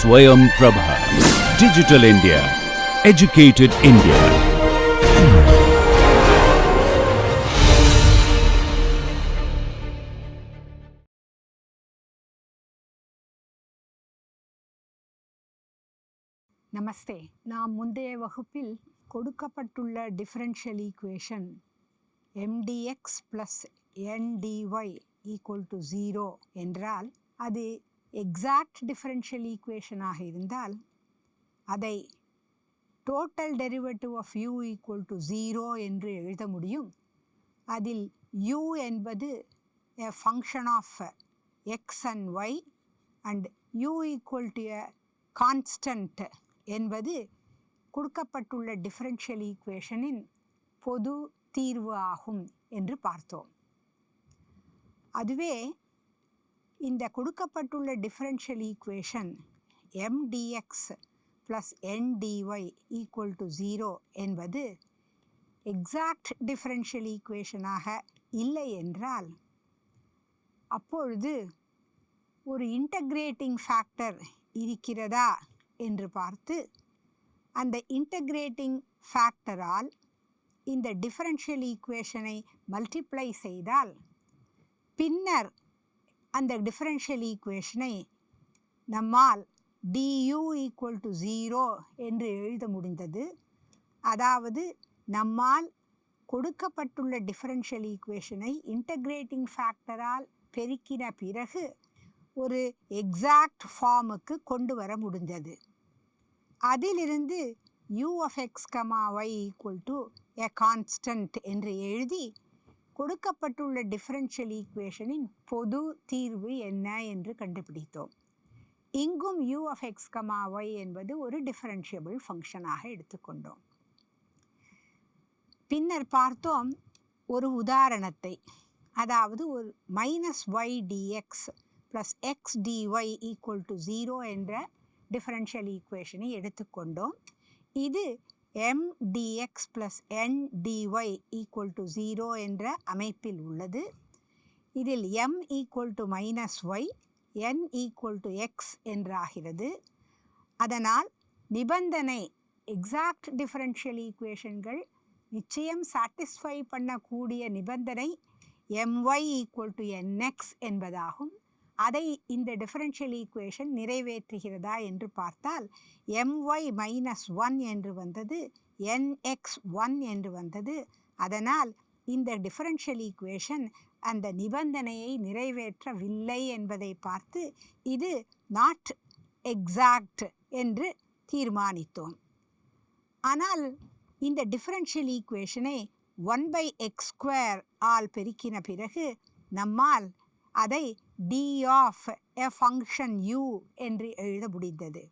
Swayam Prabha. Digital India. Educated India. நமஸ்தே. நாம் முந்தைய வகுப்பில் கொடுக்கப்பட்டுள்ள டிஃபரன்ஷியல் ஈக்குவேஷன் mdx + ndy = 0 என்றால் அது எக்ஸாக்ட் டிஃபரன்ஷியல் ஈக்குவேஷனாக இருந்தால் அதை டோட்டல் டெரிவேட்டிவ் ஆஃப் u = 0 என்று எழுத முடியும். அதில் u என்பது a function of x and y and u = a constant என்பது கொடுக்கப்பட்டுள்ள டிஃபரன்ஷியல் ஈக்குவேஷனின் பொது தீர்வு ஆகும் என்று பார்த்தோம். அதுவே இந்த கொடுக்கப்பட்டுள்ள டிஃபரன்ஷியல் ஈக்குவேஷன் mdx + ndy = 0 என்பது எக்ஸாக்ட் டிஃபரன்ஷியல் ஈக்குவேஷனாக இல்லை என்றால் அப்பொழுது ஒரு இன்டகிரேட்டிங் ஃபேக்டர் இருக்கிறதா என்று பார்த்து அந்த இன்டகிரேட்டிங் ஃபேக்டரால் இந்த டிஃபரன்ஷியல் ஈக்குவேஷனை மல்டிப்ளை செய்தால் பின்னர் அந்த டிஃபரன்ஷியல் ஈக்குவேஷனை நம்மால் du = 0 என்று எழுத முடிந்தது. அதாவது நம்மால் கொடுக்கப்பட்டுள்ள டிஃபரன்ஷியல் ஈக்குவேஷனை இன்டகிரேட்டிங் ஃபேக்டரால் பெருக்கின பிறகு ஒரு எக்ஸாக்ட் ஃபார்முக்கு கொண்டு வர முடிந்தது. அதிலிருந்து u(x, y) = a constant என்று எழுதி கொடுக்கப்பட்டுள்ள டிஃபரன்ஷியல் ஈக்குவேஷனின் பொது தீர்வு என்ன என்று கண்டுபிடித்தோம். இங்கும் u(x, y) என்பது ஒரு டிஃபரன்ஷியபிள் ஃபங்க்ஷனாக எடுத்துக்கொண்டோம். பின்னர் பார்த்தோம் ஒரு உதாரணத்தை, அதாவது ஒரு -y dx + x dy = 0 என்ற டிஃபரன்ஷியல் ஈக்குவேஷனை எடுத்துக்கொண்டோம். இது mdx + ndy = 0 என்ற அமைப்பில் உள்ளது. இதில் m = -y, n = x என்றாகிறது. அதனால் நிபந்தனை எக்ஸாக்ட் டிஃபரன்ஷியல் ஈக்குவேஷன்கள் நிச்சயம் சாட்டிஸ்ஃபை பண்ணக்கூடிய நிபந்தனை my = nx என்பதாகும். அதை இந்த டிஃபரன்ஷியல் ஈக்குவேஷன் நிறைவேற்றுகிறதா என்று பார்த்தால் my -1 என்று வந்தது, nx1 என்று வந்தது. அதனால் இந்த டிஃபரன்ஷியல் ஈக்குவேஷன் அந்த நிபந்தனையை நிறைவேற்றவில்லை என்பதை பார்த்து இது நாட் எக்ஸாக்ட் என்று தீர்மானித்தோம். ஆனால் இந்த டிஃபரன்ஷியல் ஈக்குவேஷனை 1/x² ஆல் பெருக்கின பிறகு நம்மால் அதை d of a function u என்று எழுத முடிந்தது.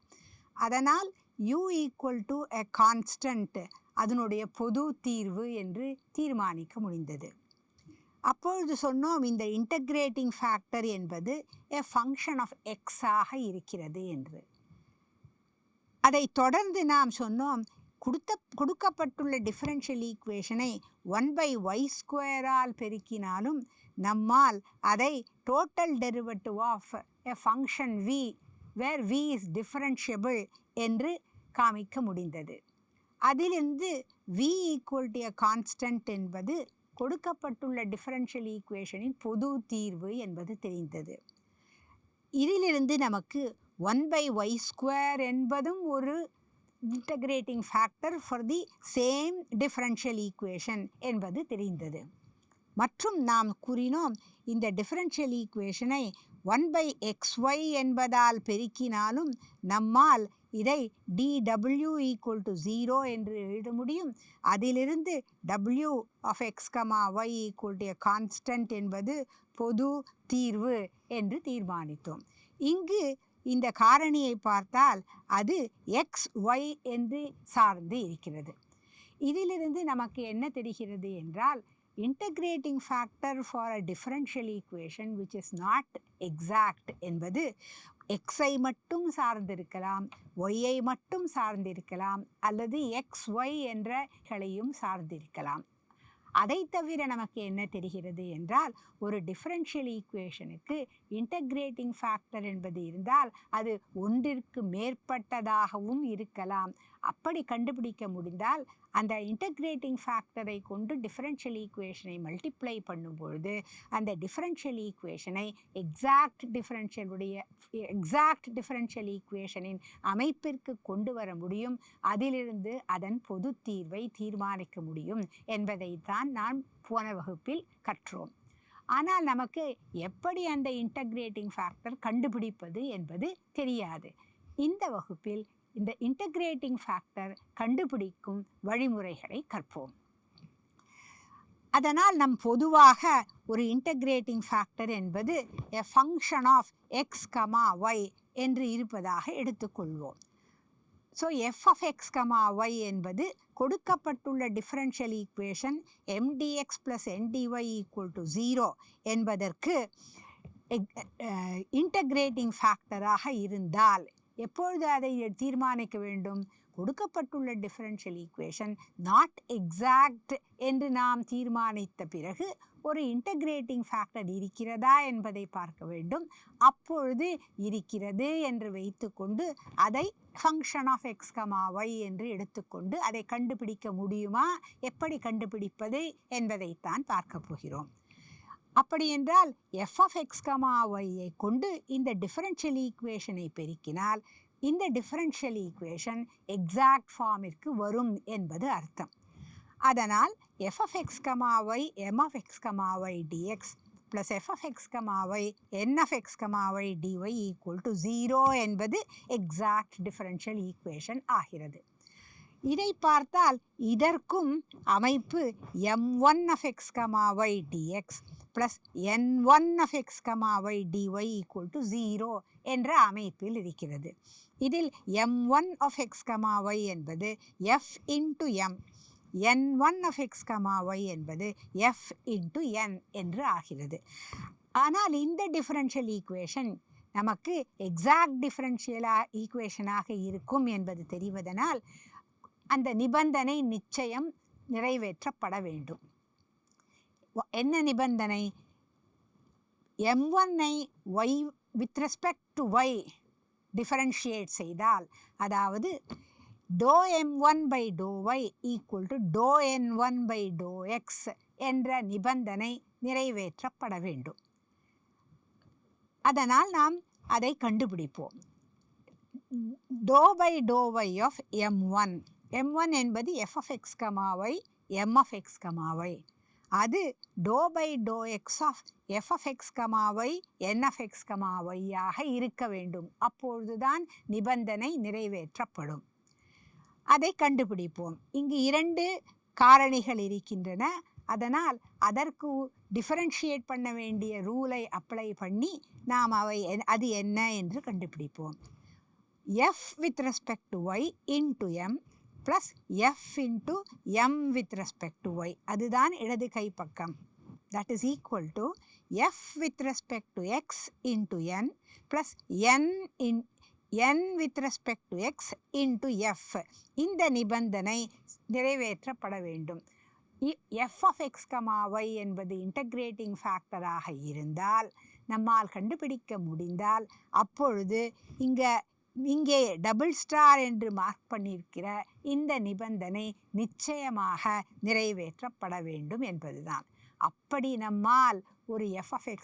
அதனால் u = a constant அதனுடைய பொது தீர்வு என்று தீர்மானிக்க முடிந்தது. அப்பொழுது சொன்னோம் இந்த இன்டகிரேட்டிங் ஃபேக்டர் என்பது a function of x ஆக இருக்கிறது என்று. அதை தொடர்ந்து நாம் சொன்னோம் கொடுக்கப்பட்டுள்ள டிஃபரன்ஷியல் ஈக்குவேஷனை 1/y² ஆல் பெருக்கினாலும் நம்மால் அதை total derivative of a function v where v is differentiable என்று காமிக்க முடிந்தது. அதிலிருந்து v = a constant என்பது கொடுக்கப்பட்டுள்ள டிஃபரன்ஷியல் ஈக்குவேஷனின் பொது தீர்வு என்பது தெரிந்தது. இதிலிருந்து நமக்கு 1/y² என்பதும் ஒரு integrating factor for the same differential equation என்பது தெரிந்தது. மற்றும் நாம் கூறினோம் இந்த டிஃபரன்ஷியல் ஈக்குவேஷனை 1/xy என்பதால் பெருக்கினாலும் நம்மால் இதை dw = 0 என்று எழுத முடியும். அதிலிருந்து w(x, y) = a constant என்பது பொது தீர்வு என்று தீர்மானித்தோம். இங்கு இந்த காரணியை பார்த்தால் அது x, y என்று சார்ந்து இருக்கிறது. இதிலிருந்து நமக்கு என்ன தெரிகிறது என்றால் integrating factor for a differential equation which is not exact என்பது x-ஐ மட்டும் சார்ந்திருக்கலாம், y-ஐ மட்டும் சார்ந்திருக்கலாம், அல்லது x, y என்றையும் சார்ந்திருக்கலாம். அதை தவிர நமக்கு என்ன தெரிகிறது என்றால், ஒரு டிஃபரன்ஷியல் ஈக்குவேஷனுக்கு இன்டகிரேட்டிங் ஃபேக்டர் என்பது இருந்தால் அது ஒன்றிற்கு மேற்பட்டதாகவும் இருக்கலாம். அப்படி கண்டுபிடிக்க முடிந்தால் அந்த இன்டகிரேட்டிங் ஃபேக்டரை கொண்டு டிஃபரன்ஷியல் ஈக்குவேஷனை மல்டிப்ளை பண்ணும் பொழுது அந்த டிஃபரன்ஷியல் ஈக்குவேஷனை எக்ஸாக்ட் டிஃபரன்ஷியல் ஈக்குவேஷனின் அமைப்பிற்கு கொண்டு வர முடியும். அதிலிருந்து அதன் பொது தீர்வை தீர்மானிக்க முடியும் என்பதை தான் நாம் போன வகுப்பில் கற்றோம். ஆனால் நமக்கு எப்படி அந்த இன்டகிரேட்டிங் ஃபேக்டர் கண்டுபிடிப்பது என்பது தெரியாது. இந்த வகுப்பில் இந்த இன்டகிரேட்டிங் ஃபேக்டர் கண்டுபிடிக்கும் வழிமுறைகளை கற்போம். அதனால் நம் பொதுவாக ஒரு இன்டகிரேட்டிங் ஃபேக்டர் என்பது a function of x, y என்று இருப்பதாக எடுத்துக்கொள்வோம். So f of x, y என்பது கொடுக்கப்பட்டுள்ள டிஃபரன்ஷியல் ஈக்குவேஷன் mdx + ndy = 0 என்பதற்கு இன்டகிரேட்டிங் ஃபேக்டராக இருந்தால் எப்பொழுது அதை தீர்மானிக்க வேண்டும்? கொடுக்கப்பட்டுள்ள டிஃபரன்ஷியல் ஈக்குவேஷன் நாட் எக்ஸாக்ட் என்று நாம் தீர்மானித்த பிறகு ஒரு இன்டகிரேட்டிங் ஃபேக்டர் இருக்கிறதா என்பதை பார்க்க வேண்டும். அப்பொழுது இருக்கிறது என்று வைத்துக்கொண்டு அதை ஃபங்க்ஷன் ஆஃப் x, y என்று எடுத்துக்கொண்டு அதை கண்டுபிடிக்க முடியுமா, எப்படி கண்டுபிடிப்பது என்பதைத்தான் பார்க்க போகிறோம். அப்படி என்றால் f of x, y கொண்டு இந்த டிஃபரன்ஷியல் ஈக்குவேஷனை பெருக்கினால் இந்த டிஃபரன்ஷியல் ஈக்குவேஷன் எக்ஸாக்ட் ஃபார்மிற்கு வரும் என்பது அர்த்தம். அதனால் f of x, y m of x, y dx plus f of x, y n of x, y dy = 0 என்பது எக்ஸாக்ட் டிஃபரன்ஷியல் ஈக்குவேஷன் ஆகிறது. இதை பார்த்தால் இதற்கும் அமைப்பு m1 of x, y dx plus n1 of x, y dy = 0 என்ற அமைப்பில் இருக்கிறது. இதில் m1 of x, y என்பது f into m, n1 of x, y என்பது f into n என்று ஆகிறது. ஆனால் இந்த டிஃபரன்ஷியல் ஈக்குவேஷன் நமக்கு எக்ஸாக்ட் டிஃபரன்ஷியல் ஈக்குவேஷனாக இருக்கும் என்பது தெரிவதனால் அந்த நிபந்தனை நிச்சயம் நிறைவேற்றப்பட வேண்டும். என்ன நிபந்தனை? m1ஐ y with respect to y differentiate செய்தால், அதாவது ∂m1/∂y = ∂n1/∂x என்ற நிபந்தனை நிறைவேற்றப்பட வேண்டும். அதனால் நாம் அதை கண்டுபிடிப்போம். ∂by∂y of m1 என்பது f of x, y m of x, y. அது ∂by∂x of f of x, y n of x, y ஆக இருக்க வேண்டும். அப்பொழுதுதான் நிபந்தனை நிறைவேற்றப்படும். அதை கண்டுபிடிப்போம். இங்கு 2 காரணிகள் இருக்கின்றன. அதனால் அதற்கு டிஃபரன்ஷியேட் பண்ண வேண்டிய ரூலை அப்ளை பண்ணி நாம் அது என்ன என்று கண்டுபிடிப்போம். f with respect to y into m plus f into m with respect to y, அதுதான் இடது கை பக்கம். that is equal to f with respect to x into n plus n with respect to x into f. இந்த நிபந்தனை நிறைவேற்றப்பட வேண்டும். f of x, y என்பது integrating ஃபேக்டராக இருந்தால், நம்மால் கண்டுபிடிக்க முடிந்தால், அப்பொழுது இங்கே டபுள் ஸ்டார் என்று மார்க் பண்ணியிருக்கிற இந்த நிபந்தனை நிச்சயமாக நிறைவேற்றப்பட வேண்டும் என்பதுதான். அப்படி நம்மால் ஒரு f of x,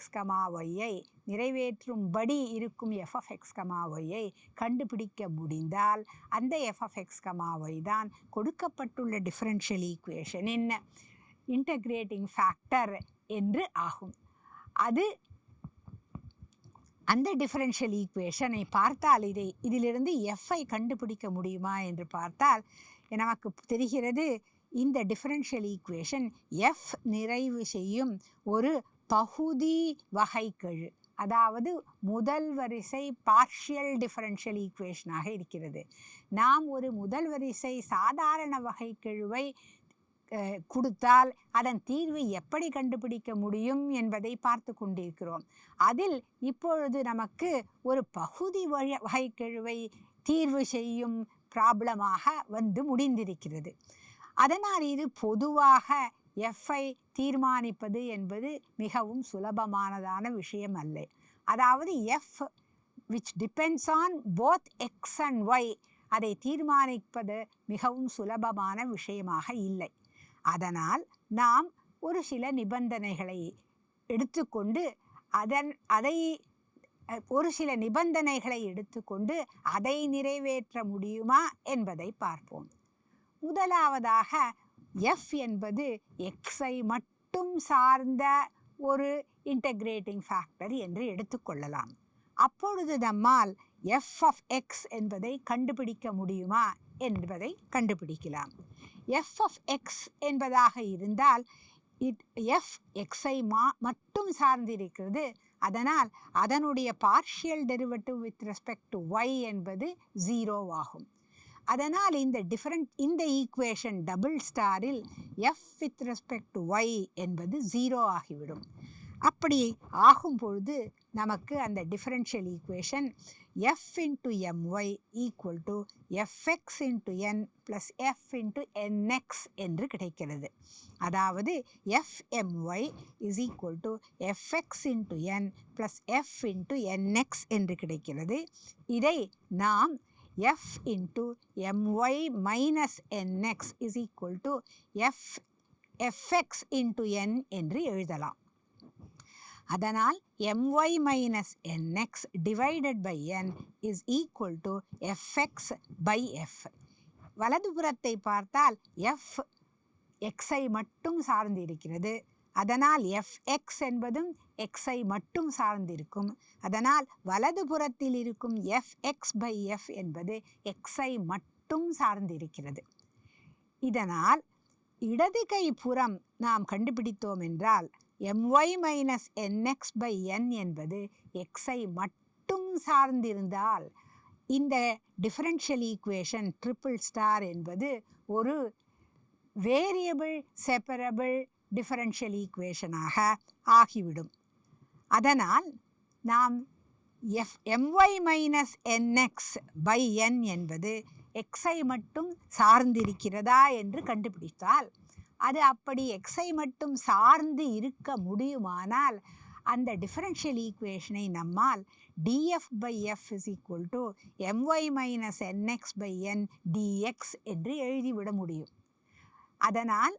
y நிறைவேற்றும்படி இருக்கும் f of x, y கண்டுபிடிக்க முடிந்தால் அந்த f of x, y தான் கொடுக்கப்பட்டுள்ள டிஃபரன்ஷியல் ஈக்குவேஷனின் இன்டகிரேட்டிங் ஃபேக்டர் என்று ஆகும். அந்த டிஃபரன்ஷியல் ஈக்குவேஷனை பார்த்தால் இதிலிருந்து எஃப்ஐ கண்டுபிடிக்க முடியுமா என்று பார்த்தால் நமக்கு தெரிகிறது, இந்த டிஃபரன்ஷியல் ஈக்குவேஷன் எஃப் நிறைவு செய்யும் ஒரு பகுதி வகைக்கெழு, அதாவது முதல் வரிசை பார்ஷியல் டிஃபரன்ஷியல் ஈக்குவேஷனாக இருக்கிறது. நாம் ஒரு முதல் வரிசை சாதாரண வகைக்கெழுவை கொடுத்தால் அதன் தீர்வு எப்படி கண்டுபிடிக்க முடியும் என்பதை பார்த்து கொண்டிருக்கிறோம். அதில் இப்பொழுது நமக்கு ஒரு பகுதி வகைக்கெழுவை தீர்வு செய்யும் ப்ராப்ளமாக வந்து முடிந்திருக்கிறது. அதனால் இது பொதுவாக எஃப்ஐ தீர்மானிப்பது என்பது மிகவும் சுலபமானதான விஷயம் அல்ல. அதாவது F which depends on both x and y அதை தீர்மானிப்பது மிகவும் சுலபமான விஷயமாக இல்லை. அதனால் நாம் ஒரு சில நிபந்தனைகளை எடுத்துக்கொண்டு அதை நிறைவேற்ற முடியுமா என்பதை பார்ப்போம். முதலாவதாக எஃப் என்பது எக்ஸை மட்டும் சார்ந்த ஒரு இன்டகிரேட்டிங் ஃபேக்டர் என்று எடுத்துக்கொள்ளலாம். அப்பொழுது நம்மால் எஃப் ஆஃப் எக்ஸ் என்பதை கண்டுபிடிக்க முடியுமா என்பதை கண்டுபிடிக்கலாம். எஃப் ஆஃப் எக்ஸ் என்பதாக இருந்தால் எஃப் எக்ஸை மட்டும் சார்ந்திருக்கிறது. அதனால் அதனுடைய partial derivative with respect to Y என்பது 0 ஆகும். அதனால் இந்த ஈக்குவேஷன் டபுள் ஸ்டாரில் F with respect to Y என்பது 0 ஆகிவிடும். அப்படி ஆகும் பொழுது நமக்கு அந்த differential equation f into my equal to fx into n plus f into nx என்று கிடைக்கிறது. அதாவது fmy is equal to fx into n plus f into nx என்று கிடைக்கிறது. இதை நாம் f into my minus nx is equal to fx into n என்று எழுதலாம். அதனால் my minus nx divided by n is equal to fx by f. வலதுபுறத்தை பார்த்தால் f xஐ மட்டும் சார்ந்து இருக்கிறது. அதனால் fx என்பதும் xஐ மட்டும் சார்ந்திருக்கும். அதனால் வலதுபுறத்தில் இருக்கும் fx by f என்பது xஐ மட்டும் சார்ந்திருக்கிறது. இதனால் இடது கை புறம் நாம் கண்டுபிடித்தோம் என்றால் my minus nx by n என்பது xஐ மட்டும் சார்ந்திருந்தால் இந்த டிஃபரன்ஷியல் ஈக்குவேஷன் ட்ரிபிள் ஸ்டார் என்பது ஒரு வேரியபிள் செப்பரபிள் டிஃபரன்ஷியல் ஈக்குவேஷனாக ஆகிவிடும். அதனால் நாம் my minus nx by n என்பது xஐ மட்டும் சார்ந்திருக்கிறதா என்று கண்டுபிடித்தால் அது அப்படி எக்ஸை மட்டும் சார்ந்து இருக்க முடியுமானால் அந்த டிஃபரன்ஷியல் ஈக்குவேஷனை நம்மால் df by f is equal to my minus nx by n dx என்று எழுதிவிட முடியும். அதனால்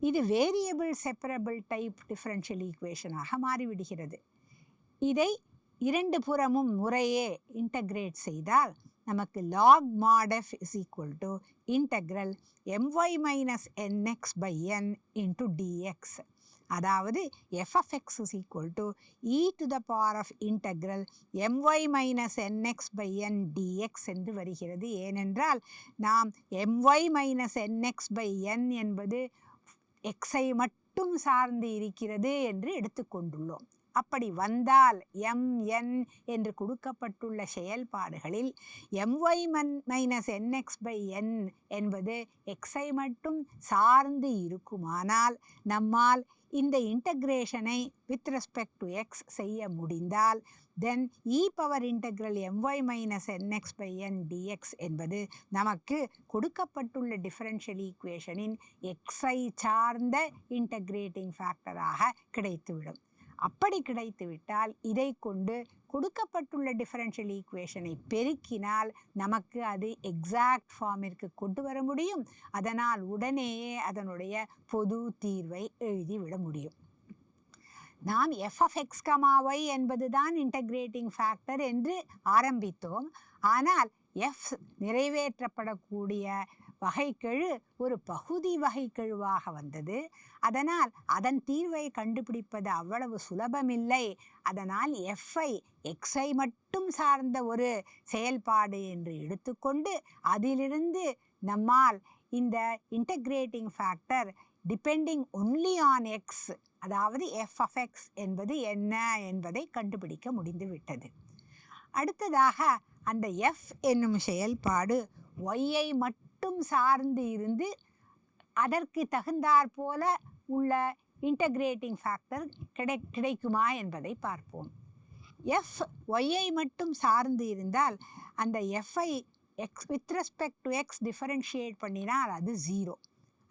இது வேரியபிள் செப்பரபிள் டைப் டிஃபரன்ஷியல் ஈக்குவேஷனாக மாறிவிடுகிறது. இதை இரண்டு புறமும் முறையே இன்டகிரேட் செய்தால் நமக்கு log mod f is equal to integral my minus nx by n into dx. அதாவது f of x is equal to e to the power of integral my minus nx by n dx என்று வருகிறது. ஏனென்றால் நாம் my minus nx by n என்பது xஐ மட்டும் சார்ந்து இருக்கிறது என்று எடுத்துக்கொண்டுள்ளோம். அப்படி வந்தால் mn என்று கொடுக்கப்பட்டுள்ள செயல்பாடுகளில் my minus nx by n என்பது xஐ மட்டும் சார்ந்து இருக்குமானால் நம்மால் இந்த இன்டகிரேஷனை வித் ரெஸ்பெக்ட் டு x செய்ய முடிந்தால் தென் e power integral my minus nx by n dx என்பது நமக்கு கொடுக்கப்பட்டுள்ள டிஃபரன்ஷியல் ஈக்குவேஷனின் xஐ சார்ந்த இன்டகிரேட்டிங் ஃபேக்டராக கிடைத்துவிடும். அப்படி கிடைத்துவிட்டால் இதை கொண்டு கொடுக்கப்பட்டுள்ள டிஃபரன்ஷியல் ஈக்குவேஷனை பெருக்கினால் நமக்கு அது எக்ஸாக்ட் ஃபார்மிற்கு கொண்டு வர முடியும். அதனால் உடனேயே அதனுடைய பொது தீர்வை எழுதிவிட முடியும். நாம் f of x, y என்பது தான் இன்டகிரேட்டிங் ஃபேக்டர் என்று ஆரம்பித்தோம். ஆனால் f நிறைவேற்றப்படக்கூடிய வகைக்கெழு ஒரு பகுதி வகைக்கெழுவாக வந்தது. அதனால் அதன் தீர்வை கண்டுபிடிப்பது அவ்வளவு சுலபமில்லை. அதனால் எஃப்ஐ எக்ஸை மட்டும் சார்ந்த ஒரு செயல்பாடு என்று எடுத்துக்கொண்டு அதிலிருந்து நம்மால் இந்த integrating factor depending only on X, அதாவது f of x என்பது என்ன என்பதை கண்டுபிடிக்க முடிந்துவிட்டது. அடுத்ததாக அந்த f என்னும் செயல்பாடு yஐ மட்டும் சார்ந்து இருந்து அதற்கு தகுந்தாற் போல உள்ள இன்டகிரேட்டிங் ஃபேக்டர் கிடைக்குமா என்பதை பார்ப்போம். f yஐ மட்டும் சார்ந்து இருந்தால் அந்த fஐ x with respect to x differentiate பண்ணினால் அது 0.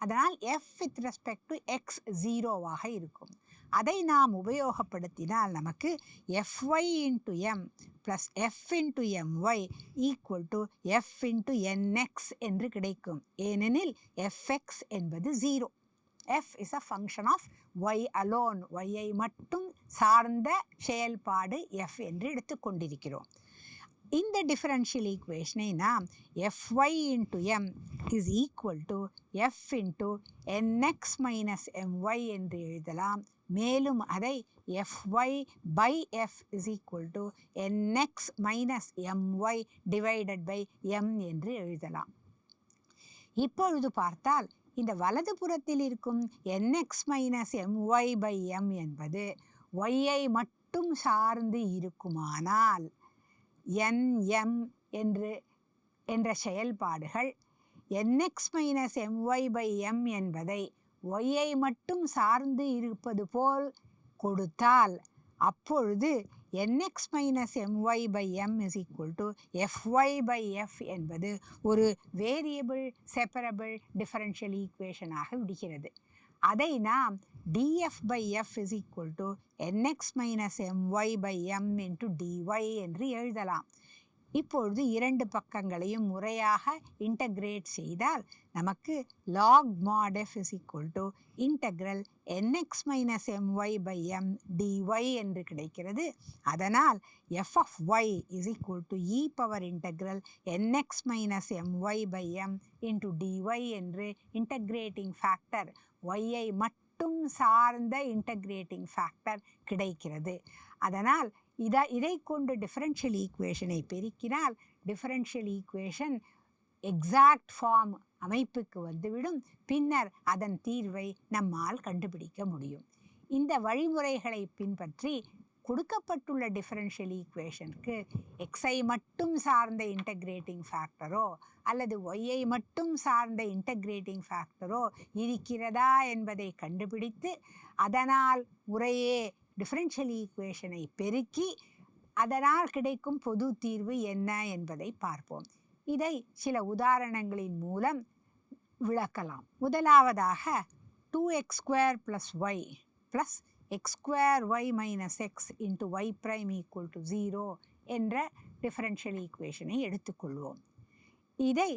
அதனால் f with respect to x 0வாக இருக்கும். அதை நாம் உபயோகப்படுத்தினால் நமக்கு fy into m plus f into my equal to f into nx என்று கிடைக்கும். ஏனெனில் fx என்பது 0. f is a function of y alone. y-ஐ மட்டும் சார்ந்த செயல்பாடு f என்று எடுத்துக்கொண்டிருக்கிறோம். இந்த டிஃபரன்ஷியல் ஈக்குவேஷனை நாம் fy into m is equal to f into nx minus my என்று எழுதலாம். மேலும் அதை fy by f is equal to nx minus my divided by m என்று எழுதலாம். இப்பொழுது பார்த்தால் இந்த வலது புறத்தில் இருக்கும் nx minus my by m என்பது y-ஐ மட்டும் சார்ந்து இருக்குமானால் nm என்ற செயல்பாடுகள் nx minus my by m என்பதை y-ஐ மட்டும் சார்ந்து இருப்பது போல் கொடுத்தால் அப்பொழுது nx minus my by m is equal to fy by f என்பது ஒரு வேரியபிள் செப்பரபிள் டிஃபரன்ஷியல் ஈக்குவேஷனாக விடுகிறது. அதை நாம் df by f is equal to nx minus my by m into dy என்று எழுதலாம். இப்பொழுது இரண்டு பக்கங்களையும் முறையாக இன்டகிரேட் செய்தால் நமக்கு log mod f is equal to integral nx minus my by m dy என்று கிடைக்கிறது. அதனால் f of y is equal to e power integral nx minus my by m into dy என்று இன்டகிரேட்டிங் ஃபேக்டர் y-ஐ மட்டும் சார்ந்த integrating factor கிடைக்கிறது. அதனால் இதை கொண்டு டிஃபரன்ஷியல் ஈக்குவேஷனை பெருக்கினால் டிஃபரன்ஷியல் ஈக்குவேஷன் எக்ஸாக்ட் ஃபார்ம் அமைப்புக்கு வந்துவிடும். பின்னர் அதன் தீர்வை நம்மால் கண்டுபிடிக்க முடியும். இந்த வழிமுறைகளை பின்பற்றி கொடுக்கப்பட்டுள்ள டிஃபரன்ஷியல் ஈக்குவேஷனுக்கு எக்ஸை மட்டும் சார்ந்த இன்டகிரேட்டிங் ஃபேக்டரோ அல்லது ஒய்யை மட்டும் சார்ந்த இன்டகிரேட்டிங் ஃபேக்டரோ இருக்கிறதா என்பதை கண்டுபிடித்து அதனால் முறையே டிஃபரன்ஷியல் ஈக்குவேஷனை பெருக்கி அதனால் கிடைக்கும் பொது தீர்வு என்ன என்பதை பார்ப்போம். இதை சில உதாரணங்களின் மூலம் விளக்கலாம். முதலாவதாக 2x square plus y plus x square y minus x into y prime equal to 0 என்ற டிஃபரன்ஷியல் ஈக்குவேஷனை எடுத்துக்கொள்வோம். இதை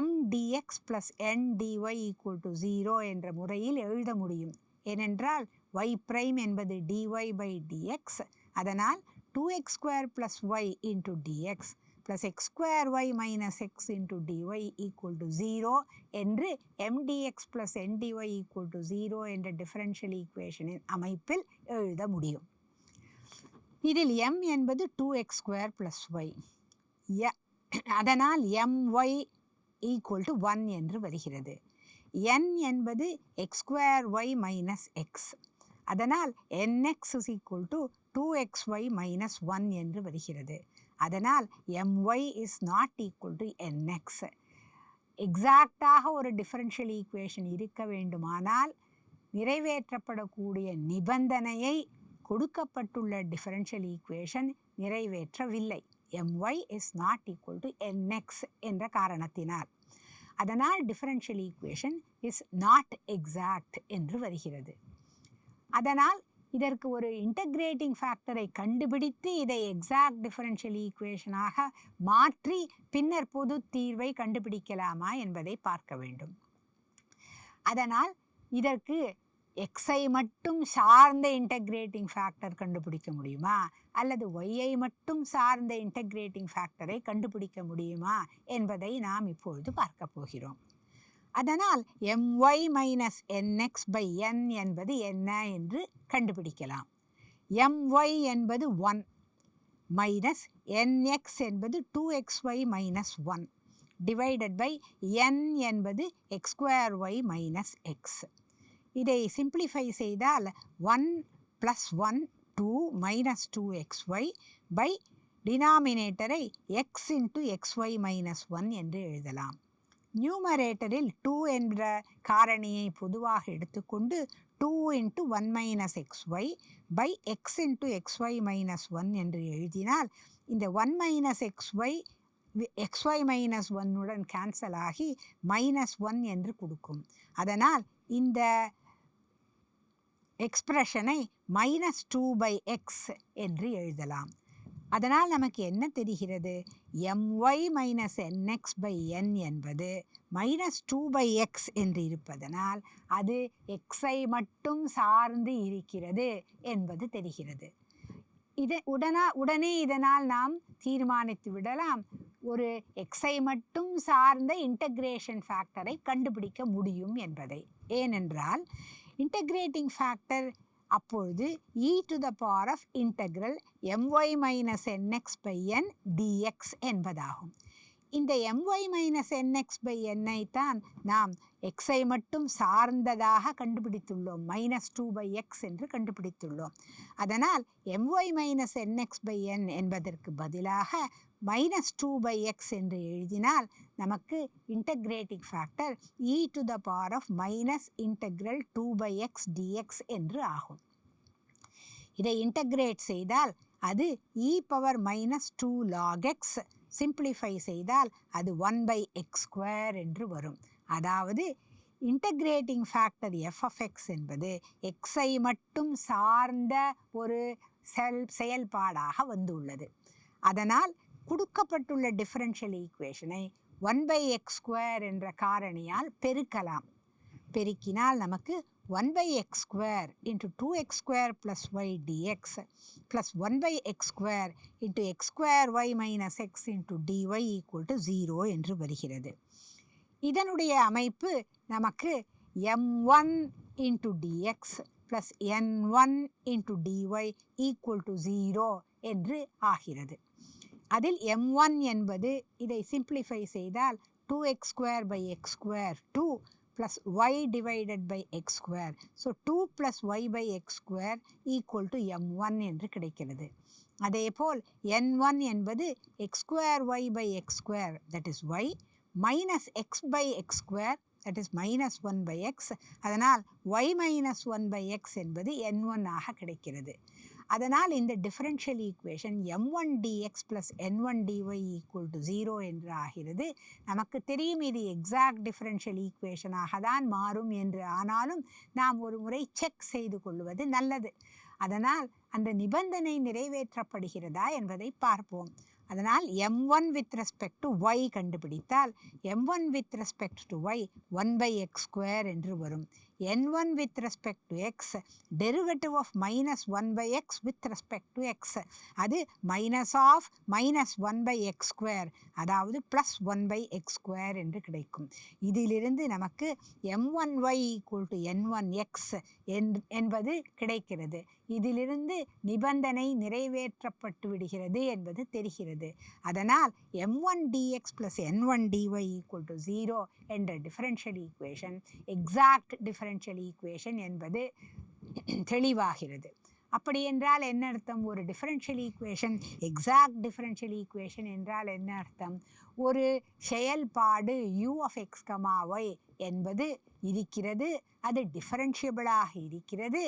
m dx plus n dy equal to 0 என்ற முறையில் எழுத முடியும். ஏனென்றால் y prime என்பது dy by dx. அதனால் 2x square plus y into dx plus x square y minus x into dy equal to 0 என்று m dx plus n dy equal to 0 என்ற differential ஈக்குவேஷனின் அமைப்பில் எழுத முடியும். இதில் m என்பது 2x square plus y. அதனால் my equal to 1 என்று வருகிறது. n என்பது x square y minus x. அதனால் nx is equal to 2xy minus 1 என்று வருகிறது. அதனால் my is not equal to nx. எக்ஸாக்டாக ஒரு டிஃபரன்ஷியல் ஈக்குவேஷன் இருக்க வேண்டுமானால் நிறைவேற்றப்படக்கூடிய நிபந்தனையை கொடுக்கப்பட்டுள்ள டிஃபரன்ஷியல் ஈக்குவேஷன் நிறைவேற்றவில்லை. my is not equal to nx என்ற காரணத்தினால். அதனால் differential equation is not exact என்று வருகிறது. அதனால் இதற்கு ஒரு இன்டகிரேட்டிங் ஃபேக்டரை கண்டுபிடித்து இதை எக்ஸாக்ட் டிஃபரன்ஷியல் ஈக்குவேஷனாக மாற்றி பின்னர் பொது தீர்வை கண்டுபிடிக்கலாமா என்பதை பார்க்க வேண்டும். அதனால் இதற்கு எக்ஸை மட்டும் சார்ந்த இன்டகிரேட்டிங் ஃபேக்டர் கண்டுபிடிக்க முடியுமா அல்லது ஒய்யை மட்டும் சார்ந்த இன்டகிரேட்டிங் ஃபேக்டரை கண்டுபிடிக்க முடியுமா என்பதை நாம் இப்பொழுது பார்க்க போகிறோம். அதனால் my minus nx by n என்பது என்ன என்று கண்டுபிடிக்கலாம். my என்பது 1 மைனஸ் nx என்பது 2xy minus 1 divided by n என்பது x square y minus x. இதை சிம்பிளிஃபை செய்தால் 1 plus 1 2 minus 2xy by டினாமினேட்டரை x into xy minus 1 என்று எழுதலாம். நியூமரேட்டரில் 2 என்ற காரணியை பொதுவாக எடுத்துக்கொண்டு 2 into 1 minus xy by x into xy minus 1 என்று எழுதினால் இந்த 1 minus xy xy மைனஸ் ஒன்னுடன் கேன்சல் ஆகி -1 என்று கொடுக்கும். அதனால் இந்த எக்ஸ்பிரஷனை -2/x என்று எழுதலாம். அதனால் நமக்கு என்ன தெரிகிறது? my மைனஸ் nx/n என்பது -2/x என்று இருப்பதனால் அது xஐ மட்டும் சார்ந்து இருக்கிறது என்பது தெரிகிறது. உடனே இதனால் நாம் தீர்மானித்து விடலாம், ஒரு xஐ மட்டும் சார்ந்த இன்டகிரேஷன் ஃபேக்டரை கண்டுபிடிக்க முடியும் என்பதை. ஏனென்றால் இன்டகிரேட்டிங் ஃபேக்டர் அப்பொழுது e to the power of integral my minus nx/n dx என்பதாகும். இந்த my minus nx/n தான் நாம் xஐ மட்டும் சார்ந்ததாக கண்டுபிடித்துள்ளோம், -2/x என்று கண்டுபிடித்துள்ளோம். அதனால் my minus nx/n என்பதற்கு பதிலாக -2/x என்று எழுதினால் நமக்கு integrating factor e to the power of minus integral 2/x dx என்று ஆகும். இதை இன்டகிரேட் செய்தால் அது e power -2 log x, simplify செய்தால் அது 1/x² என்று வரும். அதாவது இன்டகிரேட்டிங் ஃபேக்டர் f(x) என்பது xஐ மட்டும் சார்ந்த ஒரு செயல்பாடாக வந்துள்ளது. அதனால் கொடுக்கப்பட்டுள்ள டிஃபரன்ஷியல் ஈக்குவேஷனை 1/x² என்ற காரணியால் பெருக்கலாம். பெருக்கினால் நமக்கு 1/x² into 2x² plus y dx plus 1/x² into x² y minus x into dy equal to 0 என்று வருகிறது. இதனுடைய அமைப்பு நமக்கு m1 into dx plus n1 into dy equal to 0 என்று ஆகிறது. அதில் m1 என்பது இதை சிம்பிளிஃபை செய்தால் 2x²/x² 2 plus y divided by x². So 2 plus y by x² equal to m1 என்று கிடைக்கிறது. அதேபோல் n1 என்பது x²y by x² that is y minus x by x² that is -1/x. அதனால் y minus 1/x என்பது n1 ஆக கிடைக்கிறது. அதனால் இந்த differential equation m1 dx plus n1 dy equal to 0 என்று ஆகிறது. நமக்கு தெரியும் இது எக்ஸாக்ட் டிஃபரன்ஷியல் ஈக்குவேஷனாக தான் மாறும் என்று. ஆனாலும் நாம் ஒரு முறை செக் செய்து கொள்வது நல்லது. அதனால் அந்த நிபந்தனை நிறைவேற்றப்படுகிறதா என்பதை பார்ப்போம். அதனால் m1 with respect to y கண்டுபிடித்தால் m1 with respect to y 1/x² என்று வரும். n1 with respect to x derivative of -1/x with respect to x அது minus of -1/x², அதாவது +1/x² என்று கிடைக்கும். இதிலிருந்து நமக்கு m1y equal to n1x என்பது கிடைக்கிறது. இதிலிருந்து நிபந்தனை நிறைவேற்றப்பட்டு விடுகிறது என்பது தெரிகிறது. அதனால் m1 dx plus n1 dy equal to 0 என்ற differential equation exact differential equation என்பது தெளிவாகிறது. அப்படி என்றால் என்ன அர்த்தம்? ஒரு differential equation exact differential equation என்றால் என்ன அர்த்தம்? ஒரு செயல்பாடு u(x, y) என்பது இருக்கிறது, அது டிஃபரன்ஷியபிளாக இருக்கிறது.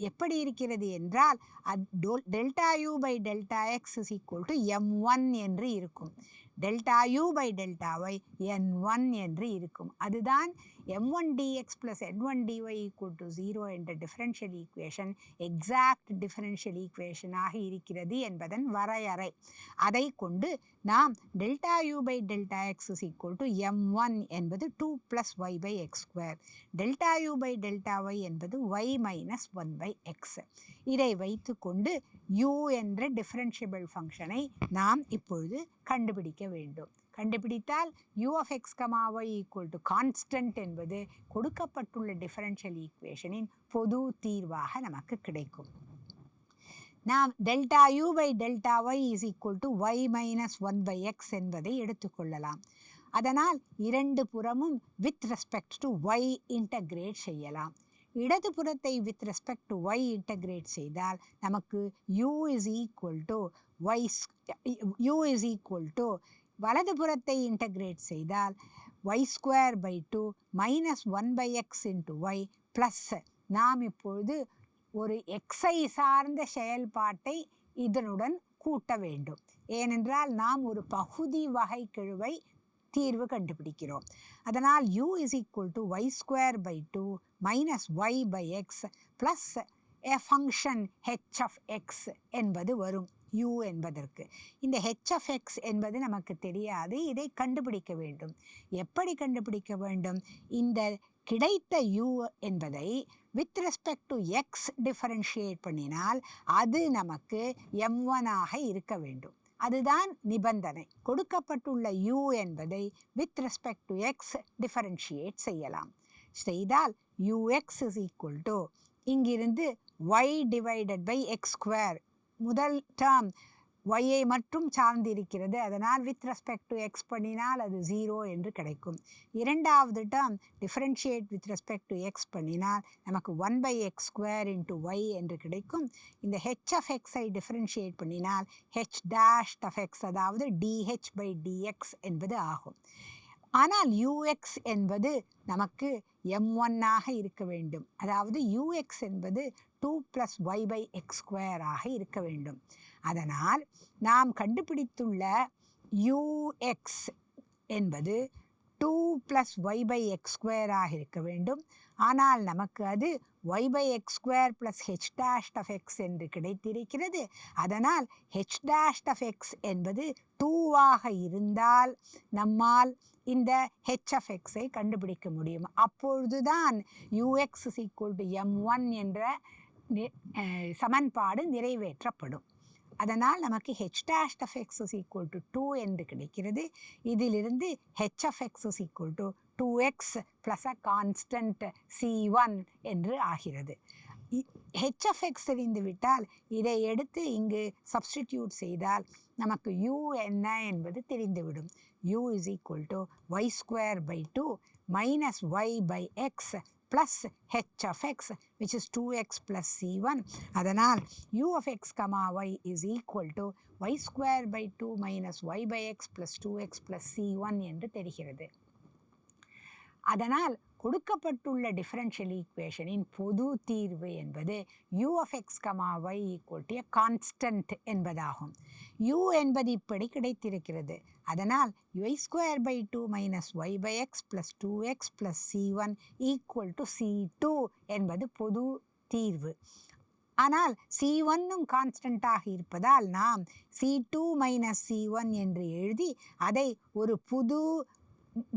எப்படி இருக்கிறது என்றால் ΔU/Δx is equal to m1 என்று இருக்கும், ΔU/Δy n1 என்று இருக்கும். அதுதான் m1 dx plus n1 dy equal to 0 என்ற டிஃபரன்ஷியல் ஈக்குவேஷன் எக்ஸாக்ட் டிஃபரன்ஷியல் ஈக்குவேஷனாக இருக்கிறது என்பதன் வரையறை. அதை கொண்டு நாம் ΔU/Δx is equal to m1 என்பது 2 plus y by x², ΔU/Δy என்பது y minus 1/x. இதை வைத்து கொண்டு u என்ற டிஃபரன்ஷியபிள் ஃபங்க்ஷனை நாம் இப்பொழுது கண்டுபிடிக்க வேண்டும். கண்டுபிடித்தால் u(x, y) equal to constant என்பது கொடுக்கப்பட்டுள்ள டிஃபரன்ஷியல் ஈக்குவேஷனின் பொது தீர்வாக நமக்கு கிடைக்கும். நாம் ΔU/Δy is equal to y minus 1/x என்பதை எடுத்துக்கொள்ளலாம். அதனால் இரண்டு புறமும் with respect to y integrate செய்யலாம். இடது புறத்தை with respect to y integrate செய்தால் நமக்கு u is equal to வலது புறத்தை இன்டகிரேட் செய்தால் y²/2 minus 1/x into y plus நாம் இப்பொழுது ஒரு xஐ சார்ந்த செயல்பாட்டை இதனுடன் கூட்ட வேண்டும். ஏனென்றால் நாம் ஒரு பகுதி வகைக்கெழுவை தீர்வு கண்டுபிடிக்கிறோம். அதனால் u is equal to y square by 2 minus y by x plus a function h of x என்பது வரும் u என்பதற்கு. இந்த h of x என்பது நமக்கு தெரியாது, இதை கண்டுபிடிக்க வேண்டும். எப்படி கண்டுபிடிக்க வேண்டும்? இந்த கிடைத்த u என்பதை with respect to x differentiate பண்ணினால் அது நமக்கு m1 ஆக இருக்க வேண்டும். அதுதான் நிபந்தனை. கொடுக்கப்பட்டுள்ள u என்பதை with respect to x differentiate செய்யலாம். செய்தால் ux is equal to இங்கிருந்து y divided by x square, முதல் டேர்ம் y-ஐ மட்டும் சார்ந்திருக்கிறது, அதனால் with respect to x பண்ணினால் அது 0 என்று கிடைக்கும். இரண்டாவது term differentiate with respect to x பண்ணினால் நமக்கு 1 by x square into y என்று கிடைக்கும். இந்த h of x-ஐ டிஃபரன்ஷியேட் பண்ணினால் h dash of x, அதாவது dh by dx என்பது ஆகும். ஆனால் ux என்பது நமக்கு m1 ஆக இருக்க வேண்டும். அதாவது ux என்பது 2 plus y by x square ஆக இருக்க வேண்டும். அதனால் நாம் கண்டுபிடித்துள்ள ux என்பது 2 plus y by x square ஆக இருக்க வேண்டும். ஆனால் நமக்கு அது y by x square plus h dash of x என்று கிடைத்திருக்கிறது. அதனால் h dash of x என்பது 2 ஆக இருந்தால் நம்மால் இந்த h of x-ஐ கண்டுபிடிக்க முடியும். அப்பொழுதுதான் ux is equal to m1 என்ற சமன்பாடு நிறைவேற்றப்படும். அதனால் நமக்கு h dash of x is equal to 2 என்று கிடைக்கிறது. இதிலிருந்து h of x is equal to 2x plus a constant c1 என்று ஆகிறது. h of x தெரிந்துவிட்டால் இதை எடுத்து இங்கு சப்ஸ்டிடியூட் செய்தால் நமக்கு u என்ன என்பது தெரிந்துவிடும். u is equal to y square by 2 minus y by x plus h of x, which is 2x plus c1. அதனால் u of x comma y is equal to y square by 2 minus y by x plus 2x plus c1 என்று தெரிகிறது. அதனால் கொடுக்கப்பட்டுள்ள differential ஈக்குவேஷனின் பொது தீர்வு என்பது u of x comma y equal to a constant என்பதாகும். u என்பது இப்படி கிடைத்திருக்கிறது. அதனால் y square by 2 minus y by x plus 2x plus c1 equal to c2 என்பது பொது தீர்வு. ஆனால் c1ம் கான்ஸ்டண்ட்டாக இருப்பதால் நாம் c2 மைனஸ் c1 என்று எழுதி அதை ஒரு புது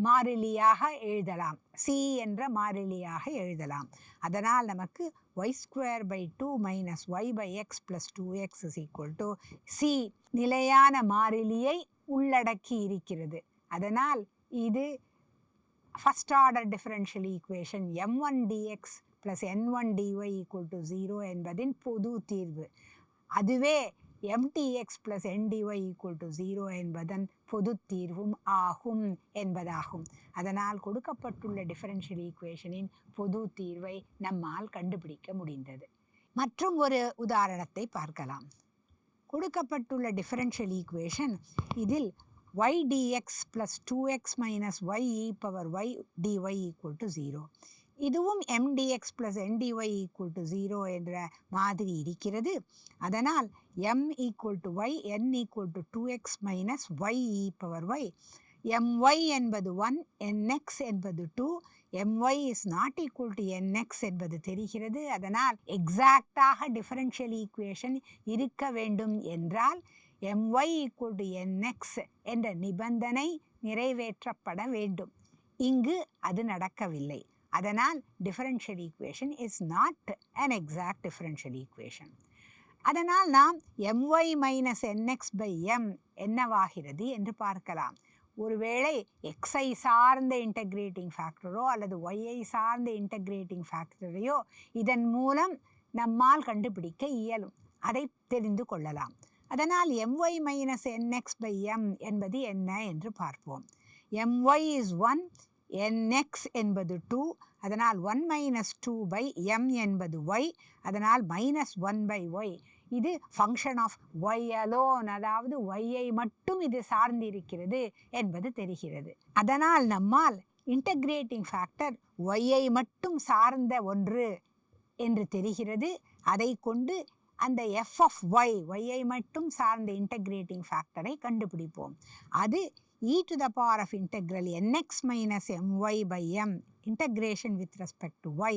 மாறிலியாக எழுதலாம், c என்ற மாறிலியாக எழுதலாம். அதனால் நமக்கு y square by 2 minus y by x plus 2x is equal to c நிலையான மாறிலியை உள்ளடக்கி இருக்கிறது. அதனால் இது first order differential equation m1 dx plus n1 dy equal to 0 என்பதின் பொது தீர்வு. அதுவே mdx plus ndy equal to 0 என்பதன் பொது தீர்வும் ஆகும் என்பதாகும். அதனால் கொடுக்கப்பட்டுள்ள டிஃபரன்ஷியல் ஈக்குவேஷனின் பொது தீர்வை நம்மால் கண்டுபிடிக்க முடிந்தது. மற்றும் ஒரு உதாரணத்தை பார்க்கலாம். கொடுக்கப்பட்டுள்ள டிஃபரன்ஷியல் ஈக்குவேஷன், இதில் y dx plus 2x minus y e power y dy equal to 0. இதுவும் mdx plus ndy equal to 0 என்ற மாதிரி இருக்கிறது. அதனால் m equal to y, n equal to 2x minus y e power y. my என்பது 1, nx என்பது 2, my is not equal to nx என்பது தெரிகிறது. அதனால் எக்ஸாக்டாக டிஃபரன்ஷியல் ஈக்குவேஷன் இருக்க வேண்டும் என்றால் my equal to nx என்ற நிபந்தனை நிறைவேற்றப்பட வேண்டும். இங்கு அது நடக்கவில்லை. அதனால் differential equation is not an exact differential equation. அதனால் நாம் my minus nx by m என்னவாகிறது என்று பார்க்கலாம். ஒருவேளை xஐ சார்ந்த இன்டகிரேட்டிங் ஃபேக்டரோ அல்லது yஐ சார்ந்த இன்டகிரேட்டிங் ஃபேக்டரையோ இதன் மூலம் நம்மால் கண்டுபிடிக்க இயலும். அதை தெரிந்து கொள்ளலாம். அதனால் my minus nx by m என்பது என்ன என்று பார்ப்போம். my is 1, nx என்பது 2, அதனால் 1 minus 2 by m என்பது y, அதனால் minus 1 by y. இது ஃபங்க்ஷன் ஆஃப் y alone, அதாவது yஐ மட்டும் இது சார்ந்திருக்கிறது என்பது தெரிகிறது. அதனால் நம்மால் இன்டகிரேட்டிங் ஃபேக்டர் yஐ மட்டும் சார்ந்த ஒன்று என்று தெரிகிறது. அதை கொண்டு அந்த எஃப் ஆஃப் ஒய்யை மட்டும் சார்ந்த இன்டகிரேட்டிங் ஃபேக்டரை கண்டுபிடிப்போம். அது e to the power of integral nx minus my by m integration with respect to y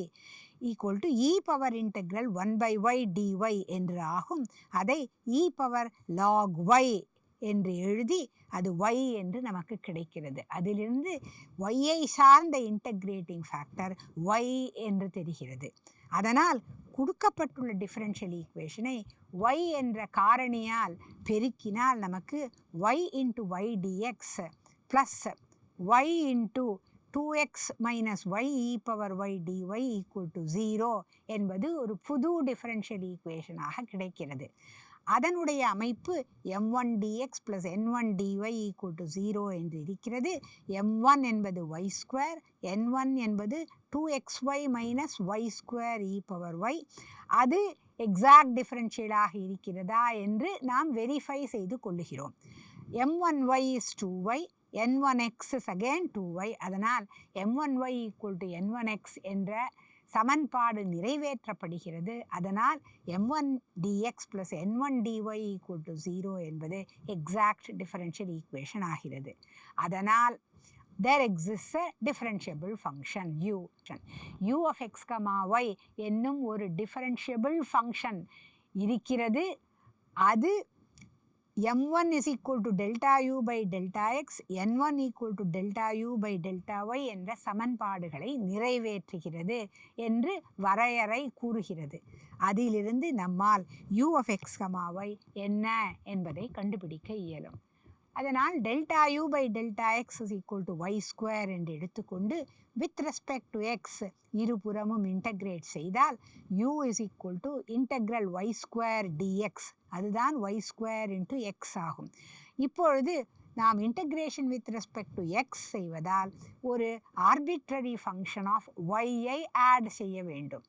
equal to e power integral 1 by y dy என்று ஆகும். அதை e power log y என்று எழுதி அது y என்று நமக்கு கிடைக்கிறது. அதிலிருந்து yயை சார்ந்த இன்டகிரேட்டிங் ஃபேக்டர் y என்று தெரிகிறது. அதனால் கொடுக்கப்பட்டுள்ள டிஃபரன்ஷியல் ஈக்குவேஷனை y என்ற காரணியால் பெருக்கினால் நமக்கு y into y dx plus y into 2x minus y e power y dy equal to 0 என்பது ஒரு புது டிஃபரன்ஷியல் ஈக்குவேஷனாக கிடைக்கிறது. அதனுடைய அமைப்பு m1 dx plus n1 dy equal to 0 என்று இருக்கிறது. m1 என்பது y ஸ்கொயர், n1 என்பது 2xy minus y square e power y. அது எக்ஸாக்ட் டிஃபரன்ஷியலாக இருக்கிறதா என்று நாம் வெரிஃபை செய்து கொள்ளுகிறோம். m1y is 2y, n1x is again 2y. அதனால் m1y equal to n1x என்ற சமன்பாடு நிறைவேற்றப்படுகிறது. அதனால் m1 dx plus n1 dy equal to 0 என்பது எக்ஸாக்ட் டிஃபரன்ஷியல் ஈக்குவேஷன் ஆகிறது. அதனால் there exists a differentiable function u. u of x, y என்னும் ஒரு differentiable function இருக்கிறது. அது m1 is equal to delta u by delta x, n1 equal to delta u by delta y என்ற சமன்பாடுகளை நிறைவேற்றுகிறது என்று வரையறை கூறுகிறது. அதிலிருந்து நம்மால் u of x, y என்ன என்பதை கண்டுபிடிக்க இயலும். அதனால் delta u by delta x is equal to y square என்று எடுத்துக்கொண்டு with respect to x இருபுறமும் இன்டகிரேட் செய்தால் u is equal to integral y square dx, அதுதான் y square into x ஆகும். இப்பொழுது நாம் integration with respect to x செய்வதால் ஒரு ஆர்பிட்ரரி ஃபங்க்ஷன் ஆஃப் yயை ஆட் செய்ய வேண்டும்.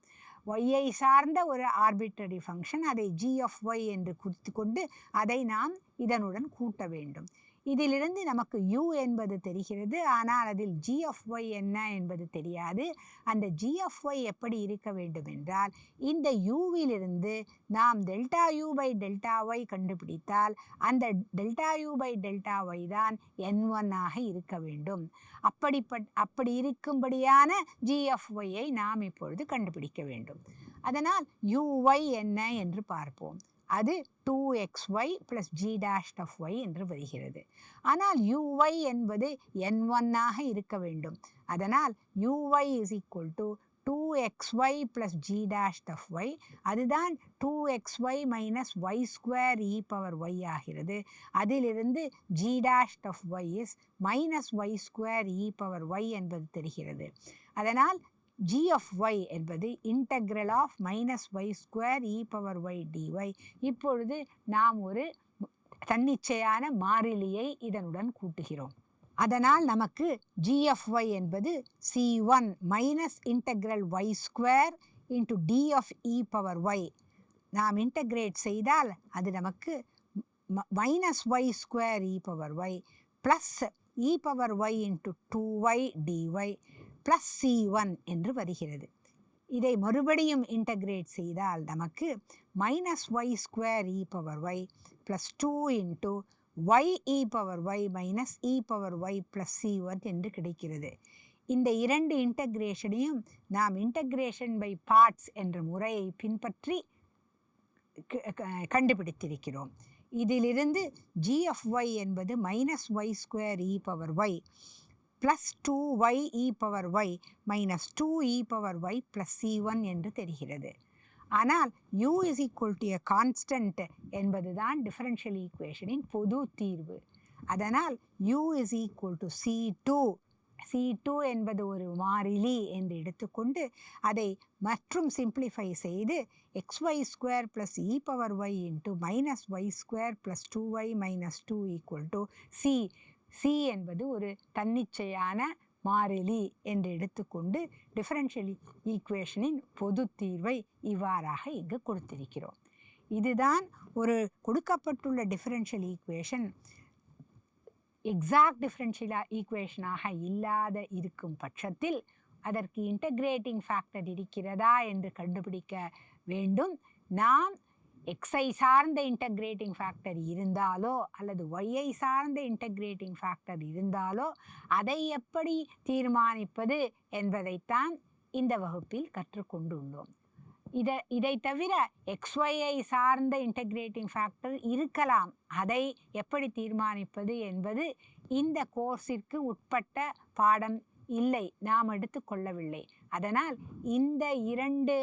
yயை சார்ந்த ஒரு ஆர்பிட்ரரி ஃபங்க்ஷன், அதை g of y என்று குறித்து கொண்டு அதை நாம் இதனுடன் கூட்ட வேண்டும். இதிலிருந்து நமக்கு u என்பது தெரிகிறது. ஆனால் அதில் g of y என்ன என்பது தெரியாது. அந்த g of y எப்படி இருக்க வேண்டும் என்றால் இந்த uவிலிருந்து நாம் delta u by delta y கண்டுபிடித்தால் அந்த delta u by delta y தான் n1 ஆக இருக்க வேண்டும். அப்படி இருக்கும்படியான g of yயை நாம் இப்பொழுது கண்டுபிடிக்க வேண்டும். அதனால் uy என்ன என்று பார்ப்போம். அது 2xy plus g dash of y என்று வருகிறது. ஆனால் uy என்பது n1 ஆக இருக்க வேண்டும். அதனால் uy is equal to 2xy plus g dash of y, அதுதான் 2xy minus y square e power y ஆகிறது. அதிலிருந்து g dash of y is minus y square e power y என்பது தெரிகிறது. அதனால் g of y என்பது integral of minus y square e power y dy. இப்பொழுது நாம் ஒரு தன்னிச்சையான மாறிலியை இதனுடன் கூட்டுகிறோம். அதனால் நமக்கு g of y என்பது c1 minus integral y square into d of e power y. நாம் இன்டகிரேட் செய்தால் அது நமக்கு minus y square e power y plus e power y into 2y dy plus c1 என்று வருகிறது. இதை மறுபடியும் இன்டகிரேட் செய்தால் நமக்கு minus y square e power y plus 2 into y e power y minus e power y plus c1 என்று கிடைக்கிறது. இந்த இரண்டு இன்டகிரேஷனையும் நாம் இன்டகிரேஷன் பை பார்ட்ஸ் என்ற முறையை பின்பற்றி கண்டுபிடித்திருக்கிறோம். இதிலிருந்து g of y என்பது minus y square e power y plus 2y e power y minus 2 e power y plus c1 என்று தெரிகிறது. ஆனால் u is equal to a constant என்பதுதான் டிஃபரன்ஷியல் ஈக்குவேஷனின் பொது தீர்வு. அதனால் u is equal to c2 என்பது ஒரு மாறிலி என்று எடுத்துக்கொண்டு அதை மற்றும் சிம்பிளிஃபை செய்து xy square plus e power y into minus y square plus 2y minus 2 equal to c என்பது ஒரு தன்னிச்சையான மாறிலி என்று எடுத்துக்கொண்டு டிஃபரன்ஷியல் ஈக்குவேஷனின் பொது தீர்வை இவ்வாறாக இங்கு கொடுத்திருக்கிறோம். இதுதான் ஒரு கொடுக்கப்பட்டுள்ள டிஃபரன்ஷியல் ஈக்குவேஷன் எக்ஸாக்ட் டிஃபரன்ஷியல் ஈக்குவேஷனாக இல்லாத இருக்கும் பட்சத்தில் அதற்கு இன்டகிரேட்டிங் ஃபேக்டர் இருக்கிறதா என்று கண்டுபிடிக்க வேண்டும். நாம் எக்ஸை சார்ந்த இன்டகிரேட்டிங் ஃபேக்டர் இருந்தாலோ அல்லது ஒய்யை சார்ந்த இன்டகிரேட்டிங் ஃபேக்டர் இருந்தாலோ அதை எப்படி தீர்மானிப்பது என்பதைத்தான் இந்த வகுப்பில் கற்றுக்கொண்டுள்ளோம். இதை தவிர XYயை சார்ந்த இன்டகிரேட்டிங் ஃபேக்டர் இருக்கலாம். அதை எப்படி தீர்மானிப்பது என்பது இந்த கோர்ஸிற்கு உட்பட்ட பாடம் இல்லை, நாம் எடுத்துக்கொள்ளவில்லை. அதனால் இந்த 2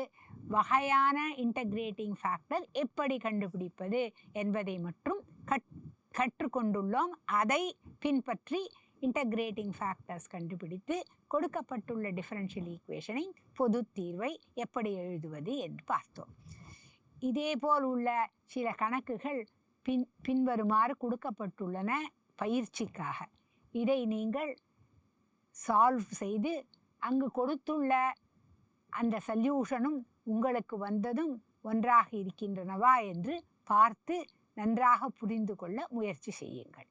வகையான இன்டகிரேட்டிங் ஃபேக்டர் எப்படி கண்டுபிடிப்பது என்பதை மட்டும் கற்றுக்கொண்டுள்ளோம். அதை பின்பற்றி இன்டகிரேட்டிங் ஃபேக்டர்ஸ் கண்டுபிடித்து கொடுக்கப்பட்டுள்ள டிஃபரன்ஷியல் ஈக்குவேஷனின் பொது தீர்வை எப்படி எழுதுவது என்று பார்த்தோம். இதேபோல் உள்ள சில கணக்குகள் பின்வருமாறு கொடுக்கப்பட்டுள்ளன பயிற்சிக்காக. இதை நீங்கள் சால்வ் செய்து அங்கு கொடுத்துள்ள அந்த சொல்யூஷனும் உங்களுக்கு வந்ததும் ஒன்றாக இருக்கின்றனவா என்று பார்த்து நன்றாக புரிந்து கொள்ள முயற்சி செய்யுங்கள்.